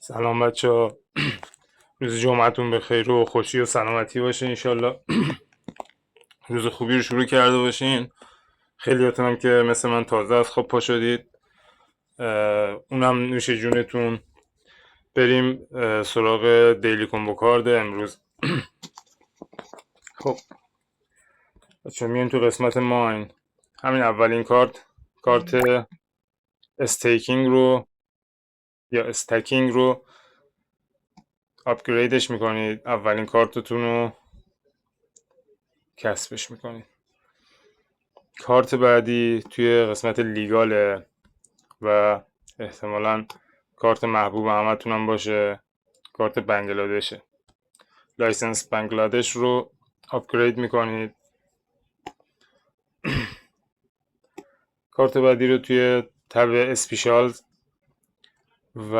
سلام بچه ها. روز جمعتون به خیر و خوشی و سلامتی باشه انشالله. روز خوبی رو شروع کرده باشین. خیلیاتون هم که مثل من تازه از خواب پا شدید، اونم نوش جونتون. بریم سراغ دیلی کمبو کارد امروز. خب بچه میایم تو قسمت ماین. همین اولین کارت استیکینگ رو یا استکینگ رو آپگریدش میکنید. اولین کارتتون رو کسبش میکنید. کارت بعدی توی قسمت لیگاله و احتمالاً کارت محبوب همتون هم باشه، کارت بنگلادشه. لایسنس بنگلادش رو آپگرید میکنید. کارت بعدی رو توی تب اسپیشال و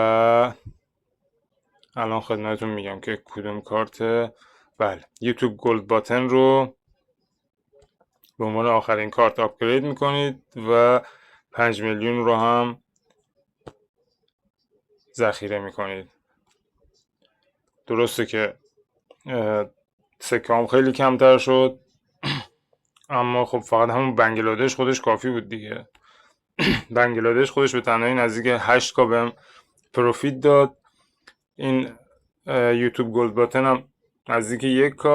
الان خدمتتون میگم که کدوم کارت. بله، یوتیوب گولد باتن رو به عنوان آخرین کارت آپگرید میکنید و 5 میلیون رو هم ذخیره میکنید. درسته که سکام خیلی کمتر شد، اما خب فقط همون بنگلادش خودش کافی بود دیگه. بنگلادش خودش به تنهایی نزدیک 8K بهم پروفیت داد. این یوتیوب گولد باتن هم نزدیک 1K.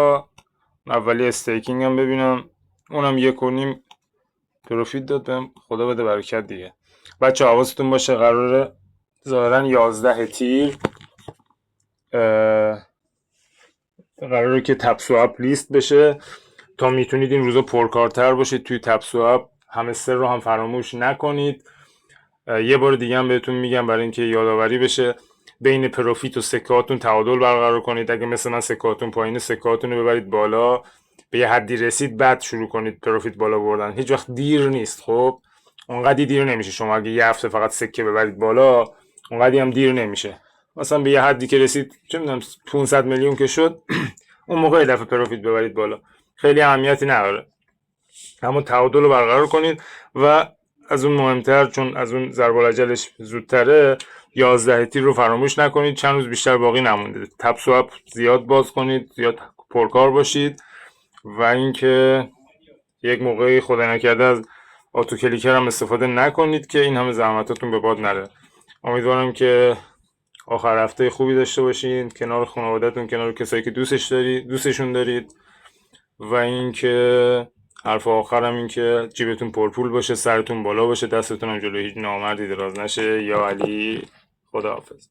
اولی استیکینگ هم ببینم، اونم 1.5 پروفیت داد بهم. خدا بده برکت دیگه. بچه حواستون باشه، قراره ظاهرا 11 تیر قراره که تپسو اپ لیست بشه تا میتونید این روزا پرکارتر باشید توی تپسو اپ. همستر رو هم فراموش نکنید. یه بار دیگه هم بهتون میگم برای اینکه یادآوری بشه، بین پروفیت و سکهاتون تعادل برقرار کنید. اگه مثل من سکهاتون پایینه، سکهاتون رو ببرید بالا. به یه حدی رسید بعد شروع کنید پروفیت بالا بردن. هیچ وقت دیر نیست. خب اونقدی دیر نمیشه. شما اگه یه هفته فقط سکه ببرید بالا، اونقدی هم دیر نمیشه. مثلا به یه حدی که رسید، چه میدونم 500 میلیون که شد، اون موقع یه دفعه پروفیت ببرید بالا. خیلی اهمیتی نداره، اما تعادل رو برقرار کنید. و از اون مهمتر، چون از اون ضرب الاجلش زودتره، 11 تیر رو فراموش نکنید. چند روز بیشتر باقی نمونده. تپسو اپ زیاد باز کنید، زیاد پرکار باشید. و اینکه یک موقعی خدا نکرده از آتو کلیکر هم استفاده نکنید که این همه زحمتاتون به باد نره. امیدوارم که آخر هفته خوبی داشته باشین، کنار خانواده‌تون، کنار کسایی که دوستشون دارید. و اینکه حرف آخرم این که جیبتون پرپول باشه، سرتون بالا باشه، دستتون هم جلوی هیچ نامردی دراز نشه. یا علی، خداحافظ.